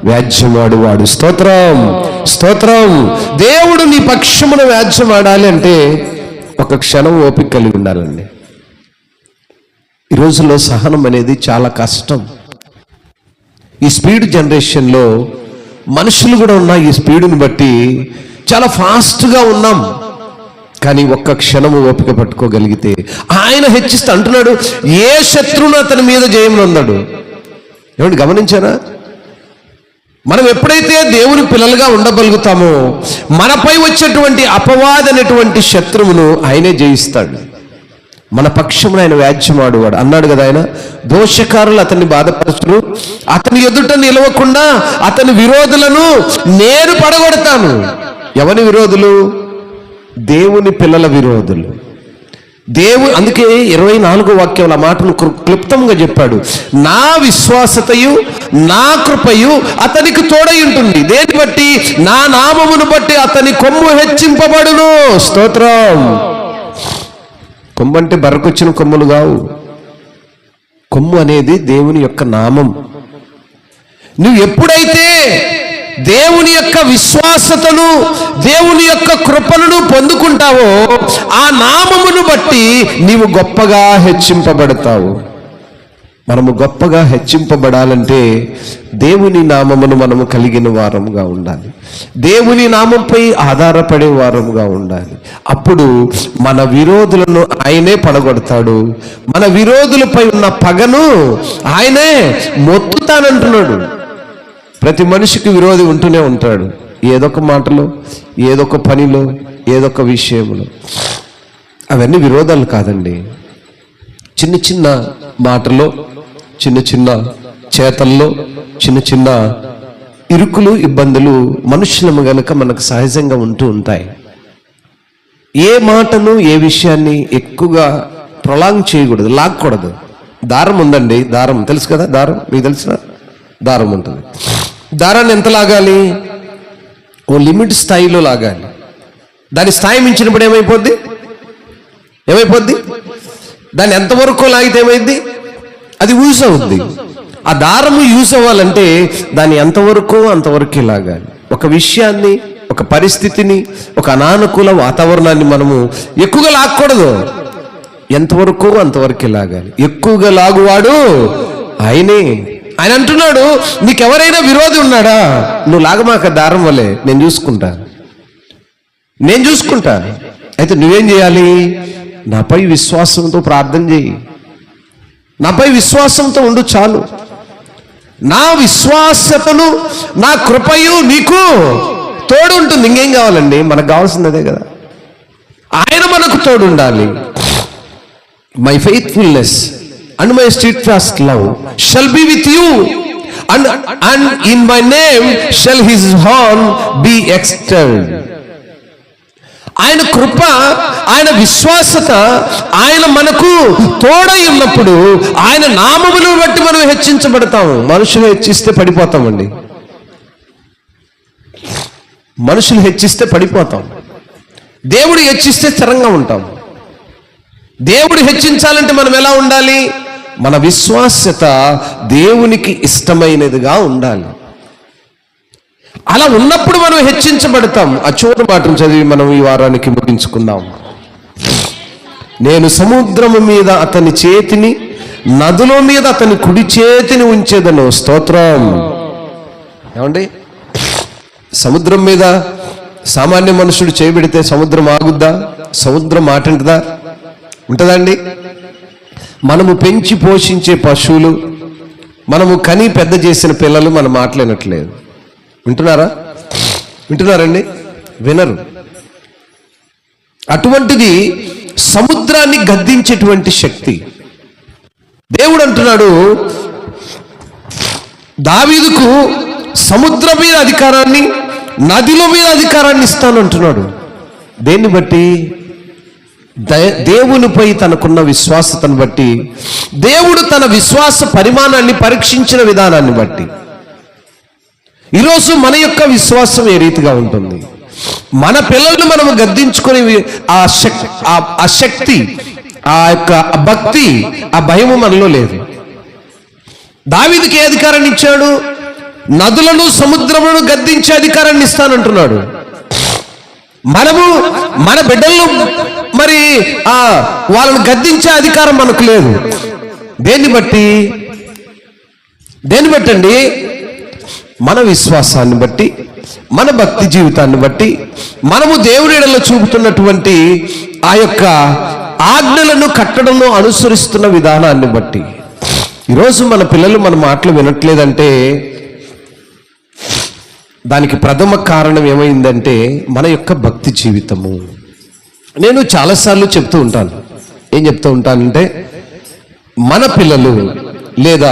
వ్యాజ్యమాడువాడు. స్తోత్రం, స్తోత్రం. దేవుడు నీ పక్షమున వ్యాజ్యమాడాలి అంటే ఒక క్షణం ఓపిక కలిగి ఉండాలండి. ఈ రోజుల్లో సహనం అనేది చాలా కష్టం. ఈ స్పీడ్ జనరేషన్లో మనుషులు కూడా ఉన్న ఈ స్పీడుని బట్టి చాలా ఫాస్ట్గా ఉన్నాం. కానీ ఒక్క క్షణము ఓపిక పట్టుకోగలిగితే ఆయన హెచ్చిస్తూ అంటున్నాడు, ఏ శత్రువును అతని మీద జయమునందడు. ఏమంటే గమనించారా? మనం ఎప్పుడైతే దేవుని పిల్లలుగా ఉండగలుగుతామో మనపై వచ్చేటువంటి అపవాదనేటువంటి శత్రువును ఆయనే జయిస్తాడు. మన పక్షమును ఆయన వ్యాజ్యమాడువాడు అన్నాడు కదా ఆయన. దోషకారులు అతన్ని బాధపరచరు, అతని ఎదుట నిలవకుండా అతని విరోధులను నేను పడగొడతాను. ఎవరి విరోధులు? దేవుని పిల్లల విరోధులు. అందుకే 24వ వాక్యం ఆ మాటను క్లుప్తంగా చెప్పాడు. నా విశ్వాసతయు నా కృపయు అతనికి తోడై ఉంటుంది. దేని బట్టి? నా నామమును బట్టి అతని కొమ్ము హెచ్చింపబడును. స్తోత్రం. కొమ్ము అంటే బరకొచ్చిన కొమ్ములు కావు. కొమ్ము అనేది దేవుని యొక్క నామం. నువ్వు ఎప్పుడైతే దేవుని యొక్క విశ్వాసతను, దేవుని యొక్క కృపను పొందుకుంటావో ఆ నామమును బట్టి నీవు గొప్పగా హెచ్చింపబడతావు. మనము గొప్పగా హెచ్చింపబడాలంటే దేవుని నామమును మనము కలిగిన వారముగా ఉండాలి. దేవుని నామంపై ఆధారపడే వారముగా ఉండాలి. అప్పుడు మన విరోధులను ఆయనే పడగొడతాడు. మన విరోధులపై ఉన్న పగను ఆయనే మొత్తుతానంటున్నాడు. ప్రతి మనిషికి విరోధి ఉంటూనే ఉంటాడు. ఏదొక మాటలో, ఏదొక పనిలో, ఏదొక విషయంలో. అవన్నీ విరోధాలు కాదండి. చిన్న చిన్న మాటలో, చిన్న చిన్న చేతల్లో, చిన్న చిన్న ఇరుకులు, ఇబ్బందులు మనుషులము గనుక మనకు సహజంగా ఉంటూ ఉంటాయి. ఏ మాటను, ఏ విషయాన్ని ఎక్కువగా ప్రొలాంగ్ చేయకూడదు, లాక్కూడదు. దారం ఉందండి, దారం తెలుసు కదా, దారం మీకు తెలిసిన దారం ఉంటుంది. దారాన్ని ఎంత లాగాలి? ఓ లిమిట్ స్థాయిలో లాగాలి. దాని స్థాయి మించినప్పుడు ఏమైపోద్ది? దాన్ని ఎంతవరకు లాగితే ఏమైంది? అది యూజ్ అవుద్ది. ఆ దారము యూజ్ అవ్వాలంటే దాన్ని ఎంతవరకు అంతవరకే లాగాలి. ఒక విషయాన్ని, ఒక పరిస్థితిని, ఒక అనానుకూల వాతావరణాన్ని మనము ఎక్కువగా లాక్కూడదు. ఎంతవరకు అంతవరకే లాగాలి. ఎక్కువగా లాగువాడు ఆయనే. ఆయన అంటున్నాడు, నీకెవరైనా విరోధి ఉన్నాడా? నువ్వు లాగమాక దారం వల్లే, నేను చూసుకుంటా. అయితే నువ్వేం చేయాలి? నాపై విశ్వాసంతో ప్రార్థన చేయి. నాపై విశ్వాసంతో ఉండు చాలు. నా విశ్వాసతను, నా కృపయు నీకు తోడు ఉంటుంది. ఇంకేం కావాలండి? మనకు కావాల్సింది అదే కదా. ఆయన మనకు తోడు ఉండాలి. My faithfulness and my steadfast love shall be with you, and in my name shall his horn be extolled. ఆయన కృప, ఆయన విశ్వాసత, ఆయన మనకు తోడై ఉన్నప్పుడు ఆయన నామమును బట్టి మనం హెచ్చించబడతాము. మనుషులు హెచ్చిస్తే పడిపోతామండి. మనుషులు హెచ్చిస్తే పడిపోతాం. దేవుడు హెచ్చిస్తే స్థిరంగా ఉంటాం. దేవుడు హెచ్చించాలంటే మనం ఎలా ఉండాలి? మన విశ్వాస్యత దేవునికి ఇష్టమైనదిగా ఉండాలి. అలా ఉన్నప్పుడు మనం హెచ్చించబడతాం. ఆ చివరి మాటను చదివి మనం ఈ వారానికి ముగించుకుందాం. నేను సముద్రము మీద అతని చేతిని, నదుల మీద అతని కుడి చేతిని ఉంచేదను. స్తోత్రం. ఏమండి? సముద్రం మీద సామాన్య మనుషుడు చేయబెడితే సముద్రం ఆగుద్దా? సముద్రం మాట ఉంటుందా? ఉంటుందండి. మనము పెంచి పోషించే పశువులు, మనము కని పెద్ద చేసిన పిల్లలు మన మాట్లాడట్లేదు. వింటున్నారండి? వినరు. అటువంటిది సముద్రాన్ని గద్దించేటువంటి శక్తి. దేవుడు అంటున్నాడు, దావీదుకు సముద్రం మీద అధికారాన్ని, నదిల మీద అధికారాన్ని ఇస్తాను అంటున్నాడు. దేన్ని బట్టి? దేవునిపై తనకున్న విశ్వాసతను బట్టి, దేవుడు తన విశ్వాస పరిమాణాన్ని పరీక్షించిన విధానాన్ని బట్టి. ఈరోజు మన యొక్క విశ్వాసం ఏ రీతిగా ఉంటుంది? మన పిల్లలను మనము గద్దించుకునే ఆ శక్తి, ఆ యొక్క భక్తి, ఆ భయము మనలో లేదు. దావీదుకి ఏ అధికారాన్ని ఇచ్చాడు? నదులను, సముద్రములను గద్దించే అధికారాన్ని ఇస్తానంటున్నాడు. మనము మన బిడ్డలను మరి వాళ్ళని గద్దించే అధికారం మనకు లేదు. దేన్ని బట్టి అండి? మన విశ్వాసాన్ని బట్టి, మన భక్తి జీవితాన్ని బట్టి, మనము దేవుని ఎడల చూపుతున్నటువంటి ఆ యొక్క ఆజ్ఞలను, కట్టడలను అనుసరిస్తున్న విధానాన్ని బట్టి. ఈరోజు మన పిల్లలు మన మాటలు వినట్లేదంటే దానికి ప్రథమ కారణం ఏమైందంటే మన యొక్క భక్తి జీవితము. నేను చాలాసార్లు చెప్తూ ఉంటాను. ఏం చెప్తూ ఉంటానంటే, మన పిల్లలు లేదా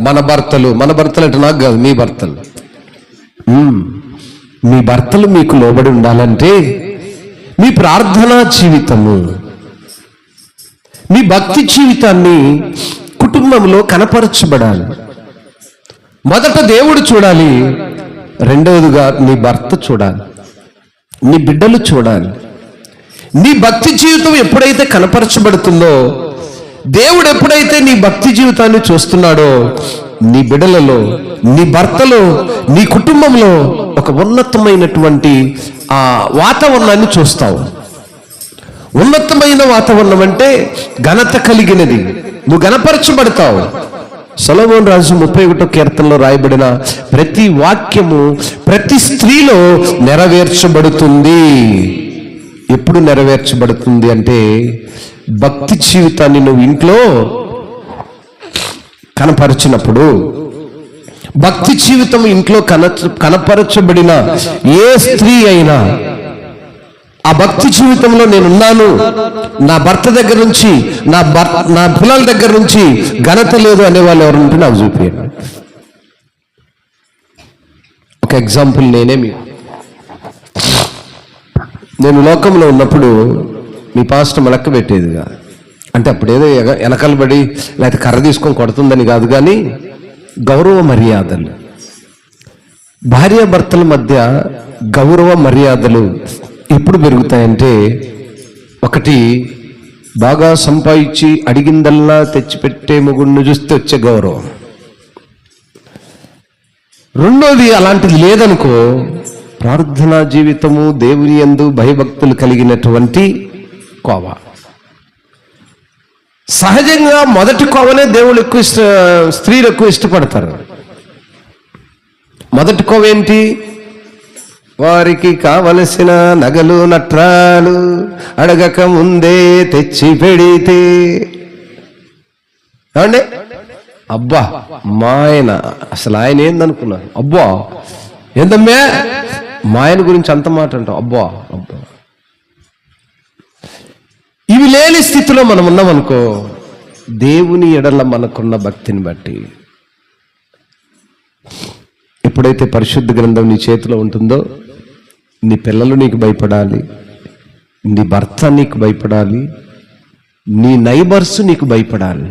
మన భర్తలు అంటే నాకు కాదు, మీ భర్తలు మీకు లోబడి ఉండాలంటే మీ ప్రార్థనా జీవితము, నీ భక్తి జీవితాన్ని కుటుంబంలో కనపరచబడాలి. మొదట దేవుడు చూడాలి, రెండవదిగా నీ భర్త చూడాలి, నీ బిడ్డలు చూడాలి. నీ భక్తి జీవితం ఎప్పుడైతే కనపరచబడుతుందో, దేవుడు ఎప్పుడైతే నీ భక్తి జీవితాన్ని చూస్తున్నాడో, నీ బిడ్డలలో, నీ భర్తలో, నీ కుటుంబంలో ఒక ఉన్నతమైనటువంటి ఆ వాతావరణాన్ని చూస్తావు. ఉన్నతమైన వాతావరణం అంటే ఘనత కలిగినది. నువ్వు ఘనపరచబడతావు. సొలొమోను రాజు 31వ కీర్తనలో రాయబడిన ప్రతి వాక్యము ప్రతి స్త్రీలో నెరవేర్చబడుతుంది. ఎప్పుడు నెరవేర్చబడుతుంది అంటే, భక్తి జీవితాన్ని నువ్వు ఇంట్లో కనపరిచినప్పుడు. భక్తి జీవితం ఇంట్లో కనపరచబడిన ఏ స్త్రీ అయినా, ఆ భక్తి జీవితంలో నేనున్నాను, నా భర్త దగ్గర నుంచి, నా పిల్లల దగ్గర నుంచి ఘనత లేదు అనేవాళ్ళు ఎవరు ఉంటే నాకు చూపించండి. ఒక ఎగ్జాంపుల్ నేను లోకంలో ఉన్నప్పుడు మీ పాస్టర్ మలక్క పెట్టేదిగా. అంటే అప్పుడు ఏదో వెనకాల పడి లేకపోతే కర్ర తీసుకొని కొడుతుందని కాదు, కానీ గౌరవ మర్యాదలు, భార్యాభర్తల మధ్య గౌరవ మర్యాదలు ఎప్పుడు పెరుగుతాయంటే, ఒకటి బాగా సంపాదించి అడిగిందల్లా తెచ్చిపెట్టే మొగుడిని చూస్తే వచ్చే గౌరవం. రెండోది అలాంటిది లేదనుకో, ప్రార్థనా జీవితము, దేవుని యందు భయభక్తులు కలిగినటువంటి కోవ. సహజంగా మొదటి కోవనే దేవుళ్ళు ఎక్కువ స్త్రీలు ఎక్కువ ఇష్టపడతారు. మొదటి కోవ ఏంటి? వారికి కావలసిన నగలు నట్రాలు అడగక ముందే తెచ్చి పెడితే. ఏమండి? అబ్బా, మా ఆయన అసలు ఆయన ఏందనుకున్నారు? అబ్బా ఏందమ్మే మా ఆయన గురించి అంత మాట అంటాం. అబ్బా అబ్బా. ఇవి లేని స్థితిలో మనం ఉన్నామనుకో, దేవుని ఎడల మనకున్న భక్తిని బట్టి, ఎప్పుడైతే పరిశుద్ధ గ్రంథం నీ చేతిలో ఉంటుందో, నీ పిల్లలు నీకు భయపడాలి, నీ భర్త నీకు భయపడాలి, నీ నైబర్స్ నీకు భయపడాలి.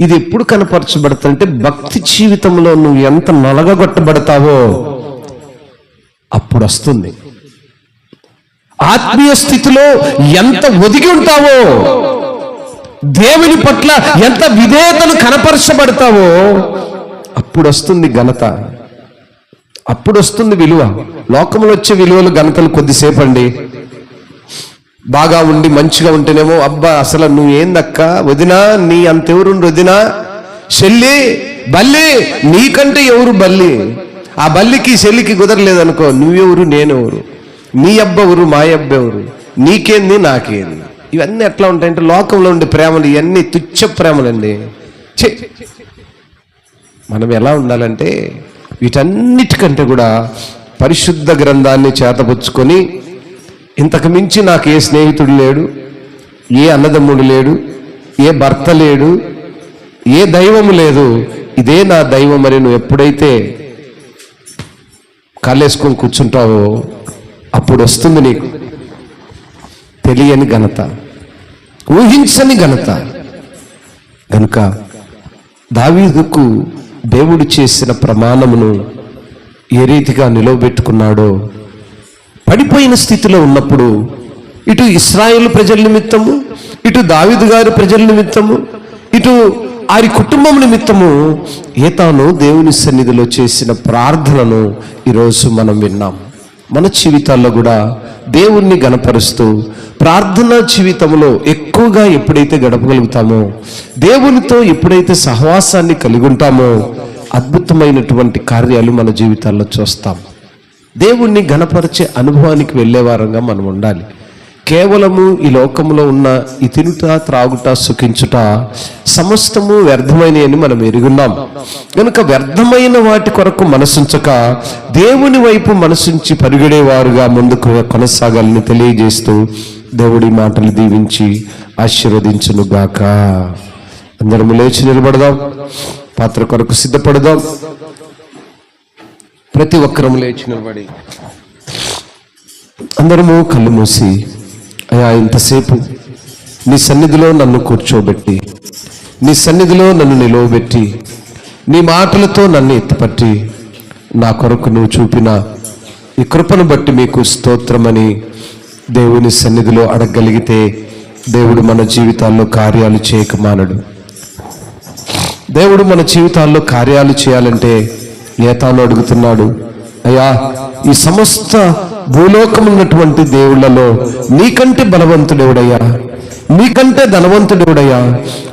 ఇది ఎప్పుడు కనపరచబడుతుందంటే, భక్తి జీవితంలో నువ్వు ఎంత నలగగొట్టబడతావో అప్పుడు వస్తుంది. ఆత్మీయ స్థితిలో ఎంత ఒదిగి ఉంటావో, దేవుని పట్ల ఎంత విధేయతను కనపరచబడతావో అప్పుడు వస్తుంది ఘనత, అప్పుడు వస్తుంది విలువ. లోకంలో వచ్చే విలువలు, ఘనతలు కొద్దిసేపు అండి. బాగా ఉండి మంచిగా ఉంటేనేమో, అబ్బా అసలు నువ్వు ఏందక్క, వదినా నీ అంతెవరు వదినా, చెల్లి బల్లి నీకంటే ఎవరు బల్లి, ఆ బల్లికి చెల్లికి కుదరలేదనుకో, నువ్వెవరు నేనెవరు, నీ అబ్బ ఎవరు మా అబ్బ ఎవరు, నీకేంది నాకేంది. ఇవన్నీ ఎట్లా ఉంటాయంటే, లోకంలో ఉండే ప్రేమలు ఇవన్నీ తుచ్చ ప్రేమలండి. మనం ఎలా ఉండాలంటే, వీటన్నిటికంటే కూడా పరిశుద్ధ గ్రంథాన్ని చేతపుచ్చుకొని, ఇంతకు మించి నాకు ఏ స్నేహితుడు లేడు, ఏ అన్నదమ్ముడు లేడు, ఏ భర్త లేడు, ఏ దైవము లేదు, ఇదే నా దైవం అని నువ్వు ఎప్పుడైతే కాలేసుకొని కూర్చుంటావో అప్పుడు వస్తుంది నీకు తెలియని ఘనత, ఊహించని ఘనత. కనుక దావీదుకు దేవుడు చేసిన ప్రమాణమును ఏ రీతిగా నిలవబెట్టుకున్నాడో, పడిపోయిన స్థితిలో ఉన్నప్పుడు ఇటు ఇశ్రాయేలు ప్రజల నిమిత్తము, ఇటు దావీదు గారి ప్రజల నిమిత్తము, ఇటు వారి కుటుంబం నిమిత్తము తాను దేవుని సన్నిధిలో చేసిన ప్రార్థనను ఈరోజు మనం విన్నాం. మన జీవితాల్లో కూడా దేవుణ్ణి గణపరుస్తూ ప్రార్థనా జీవితంలో ఎక్కువగా ఎప్పుడైతే గడపగలుగుతామో, దేవునితో ఎప్పుడైతే సహవాసాన్ని కలిగి ఉంటామో, అద్భుతమైనటువంటి కార్యాలు మన జీవితాల్లో చూస్తాం. దేవుణ్ణి గణపరిచే అనుభవానికి వెళ్ళే వారంగా మనం ఉండాలి. కేవలము ఈ లోకంలో ఉన్న ఈ తినుట, త్రాగుట, సుఖించుట సమస్తము వ్యర్థమైనవి మనం ఎరుగున్నాం. కనుక వ్యర్థమైన వాటి కొరకు మనసుంచక దేవుని వైపు మనసుంచి పరిగెడేవారుగా ముందుకు కొనసాగాలని తెలియజేస్తూ దేవుడి మాటలు దీవించి ఆశీర్వదించునుగాక. అందరము లేచి నిలబడదాం, పాత్ర కొరకు సిద్ధపడదాం. ప్రతి ఒక్కరము లేచి నిలబడి అందరము కళ్ళు మూసి, అయ్యా ఇంతసేపు నీ సన్నిధిలో నన్ను కూర్చోబెట్టి, నీ సన్నిధిలో నన్ను నిలువబెట్టి, నీ మాటలతో నన్ను ఎత్తిపట్టి నా కొరకు నువ్వు చూపిన ఈ కృపను బట్టి మీకు స్తోత్రమని దేవుని సన్నిధిలో అడగగలిగితే దేవుడు మన జీవితాల్లో కార్యాలు చేయక మానడు. దేవుడు మన జీవితాల్లో కార్యాలు చేయాలంటే ఏతాను అడుగుతున్నాడు, అయ్యా ఈ సమస్త భూలోకం ఉన్నటువంటి దేవుళ్లలో నీకంటే బలవంతుడెవడయ్యా, నీకంటే ధనవంతుడెవడయ్యా,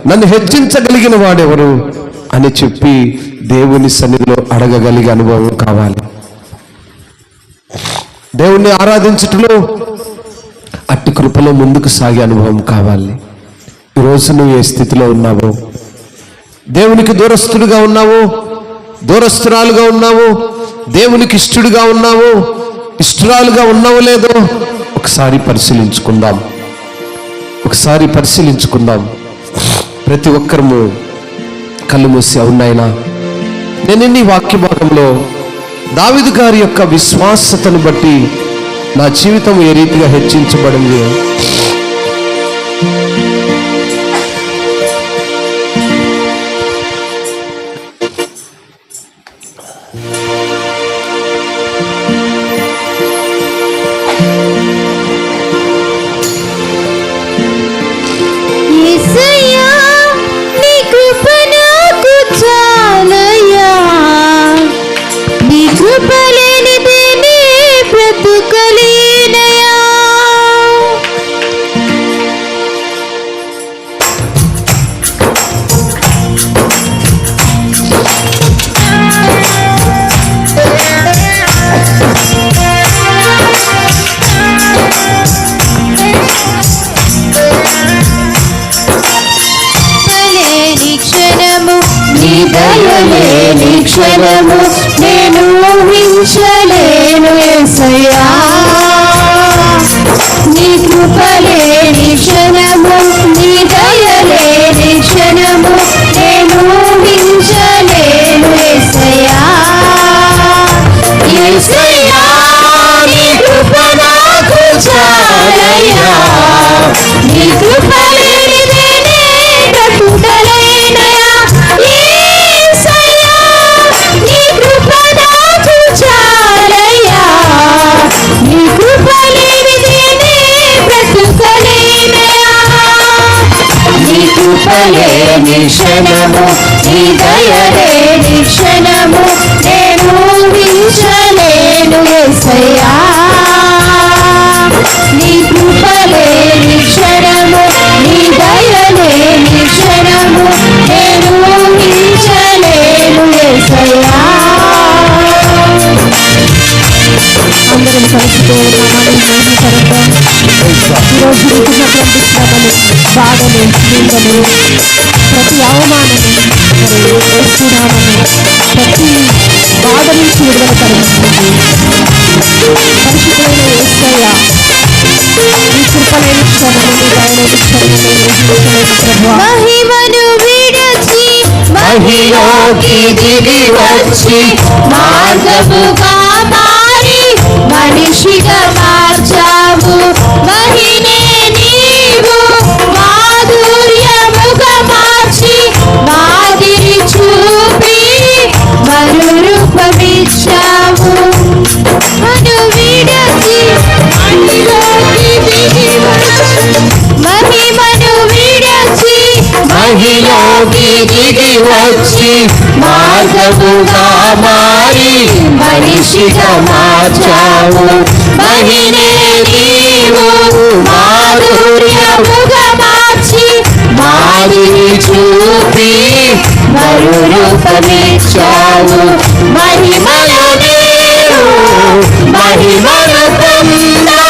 నన్ను హెచ్చించగలిగిన వాడెవరు అని చెప్పి దేవుని సన్నిధిలో అడగగలిగే అనుభవం కావాలి. దేవుణ్ణి ఆరాధించుటలో అట్టి కృపలో ముందుకు సాగే అనుభవం కావాలి. ఈరోజు నువ్వు ఏ స్థితిలో ఉన్నావో, దేవునికి దూరస్తుడిగా ఉన్నావో, దూరస్తురాలుగా ఉన్నావో, దేవునికి ఇష్టడుగా ఉన్నావో, ఇష్టరాలుగా ఉన్నావో లేదో ఒకసారి పరిశీలించుకుందాం. ప్రతి ఒక్కరము కళ్ళు మూసి, అవునాయనా నేను ఈ వాక్య భాగంలో దావీదు గారి యొక్క విశ్వాసతను బట్టి నా జీవితం ఏ రీతిగా హెచ్చించబడింది, దయలేని క్షణము నేను ఊహించలేను యేసయ్యా, నీ కృపలేని క్షణము, నీ దయలేని క్షణము నేను ఊహించలేను యేసయ్యా. యేసయ్యా నీ కృప నాకు చాలయ్యా, నీ కృప లేనిదే నే బ్రతుకలేనయ్యా. కృపలేని క్షణము, నీ దయలేని క్షణము నేను ఊహించలేను యేసయ్యా. నీ కృపలేని క్షణము, నీ దయలేని క్షణము నేను ఊహించలేను యేసయ్యా. అందరం కలిసి దేవుని నామాన్ని మహిమపరుద్దాం. ఈరోజు ఉంటున్నటువంటి శ్రమలు, బాధలు, నిందలు, ప్రతి అవమానము, వేస్తున్నామని ప్రతి బాధ నుంచి విడుదల కలిగిస్తుంది. పరిశుద్ధమైన యేసయ్య, ఈ కృపలేని క్షణము, నీ దయలేని క్షణము మహిమను విడచి మహిలోకి దిగి వచ్చి మార్గముగా మారి మనిషిగా మార్చావు. మహినే నీవు మాధుర్యముగా మార్చి మాదిరి చూపి మరు రూపమిచ్చావు. మను విడచి మహిలోకి దిగి వచ్చి, మహిమను విడచి మహిలోకి దిగి వచ్చి మార్గముగా మారి మనిషిగా మార్చావు. మహినే నీవు మాధుర్యముగా మార్చి మాదిరి చూపి మరు రూపమిచ్చావు. మహిమలో నీవు మహిమను పొందా,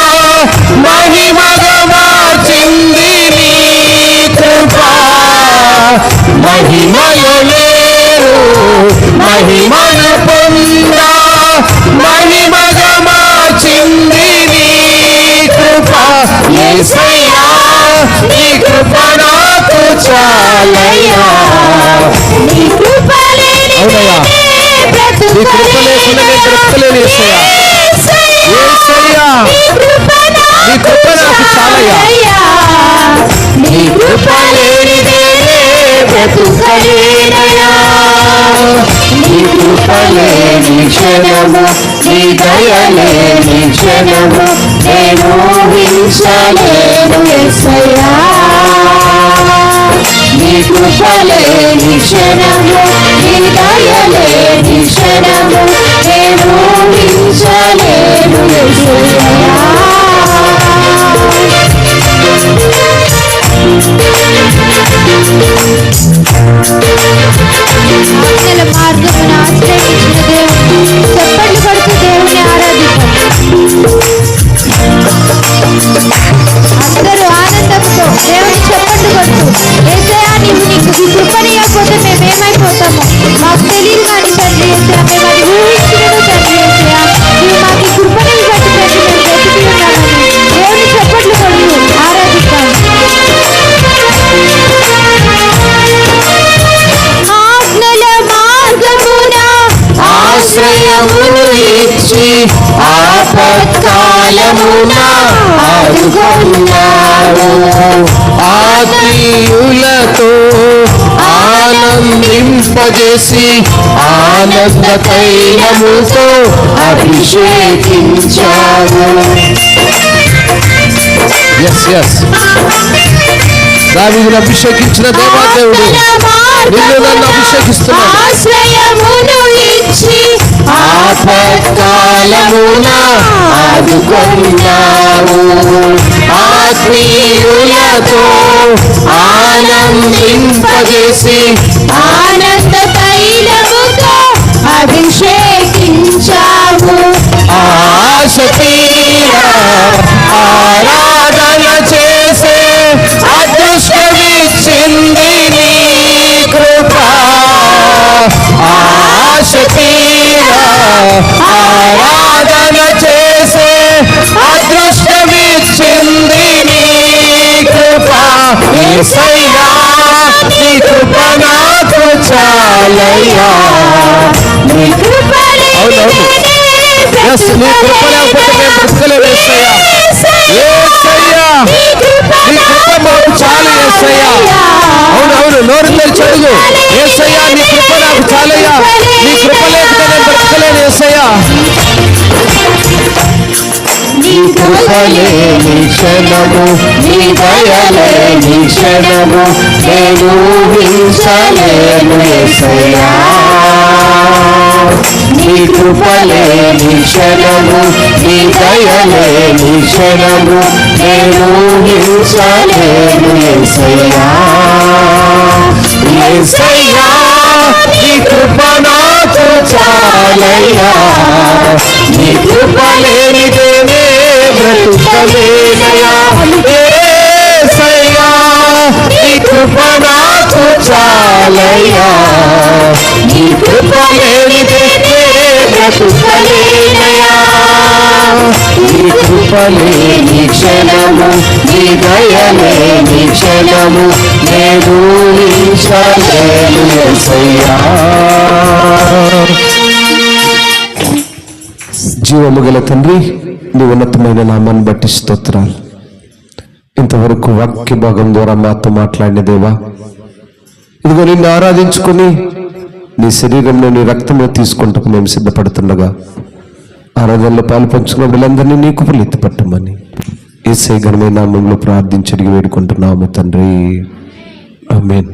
మహిమగా మార్చింది నీ కృప. మహిమలో లేరు మహిమను పొందా, మహిమగా మార్చింది నీ కృప. యేసయ్యా నీ కృప నాకు చాలయ్యా, నీ కృప లేనిదే బ్రతుకలేను యేసయ్యా. యేసయ్యా నీ కృప నాకు చాలయ్యా, నీ కృప లేనిదే బ్రతుకలేనయా. నీ కృప లేని క్షణము, నీ దయ లేని క్షణము నేను ఊహించలేను యేసయ్యా. నీ కృప లేని క్షణము, నీ దయ లేని క్షణము నేను ఊహించలేను యేసయ్యా. ఆజ్ఞల మార్గమును ఆశ్రయించిన దేవుడు చప్పట్లు కొడుతూ దేవుని ఆరాధిద్దాం. అందరూ ఆనందంతో దేవుని చప్పట్లు కొడుతూ, యేసయ్యా నీకు ఈ కృపనీయకపోతే మేమేమైపోతాము, మాకు తెలియదు కానీ తండ్రి యేసయ్యా, మేము అది ఊహించినను తండ్రి యేసయ్యా, నీవు మాకు ఈ కృపణని బట్టి తండ్రి మేము బ్రతికి ఉన్నామని దేవుని చప్పట్లు కొడుతూ ఆరాధిద్దాం. ఆజ్ఞల మార్గమున ఆశ్రయమును ఇచ్చి ఆపత్కాలమున ఆదుకొన్నావు. ఆత్మీయులతో ఆనందింపజేసి ఆనంద తైలముతో అభిషేకించావు. దావీదును అభిషేకించిన దేవాదేవుడు నిన్ను నన్ను అభిషేకిస్తున్నాడు. ఆశ్రయమును ఇచ్చి ఆపత్కాలమున ఆదుకొన్నావు. ఆత్మీయులతో ఆనందింపజేసి ఆనంద తైలముతో అభిషేకించావు. ఆశ తీరా ఆరాధన చేసే అదృష్టమిచ్చింది నీ కృప. ఆశ తీరా ఆరాధన చేసే అదృష్టమిచ్చింది నీ కృప. యేసయ్యా నీ కృప నాకు చాలయ్యా. నీ కృప నీ కృప లేకపోతే మేము బ్రతకలేము యేసయ్యా. యేసయ్యా నీ కృప మాకు చాలు యేసయ్యా. అవునవును, నోరు తెరిచి అడుగు. యేసయ్యా నీ కృప నాకు చాలయ్యా. నీ కృప లేకపోతే నేను బ్రతకలేను యేసయ్యా. నీ కృప లేని క్షణము, నీ దయ లేని క్షణము నేను ఊహించలేను యేసయ్యా. నీ కృప లేని క్షణము, నీ దయ లేని క్షణము నేను ఊహించలేను యేసయ్యా. యేసయ్యా నీ కృప నాకు చాలయ్యా. నీ కృప లేనిదేనే బ్రతుకలేనయా. యేసయ్యా నీ కృప నాకు చాలయ్యా. నీ కృప లేనిదేనే బ్రతుకలేనయా. నీ కృప లేని క్షణము, నీ దయ లేని క్షణము నేను ఊహించలేను యేసయ్యా. జీవము గల తండ్రి, నీ ఉన్నతమైన నామాన్ని బట్టి స్తోత్రాలు. ఇంతవరకు వాక్య భాగం ద్వారా మాతో మాట్లాడిన దేవా, ఇదిగో నిన్ను ఆరాధించుకొని నీ శరీరంలో నీ రక్తంలో తీసుకుంటకు మేము సిద్ధపడుతుండగా ఆరాధనలో పాలు పంచుకున్న వీళ్ళందరినీ నీ కృపలు ఎత్తిపట్టమని యేసయ్య ఘనమైన నామములో ప్రార్థించి అడిగి వేడుకుంటున్నాము తండ్రి. ఆమేన్.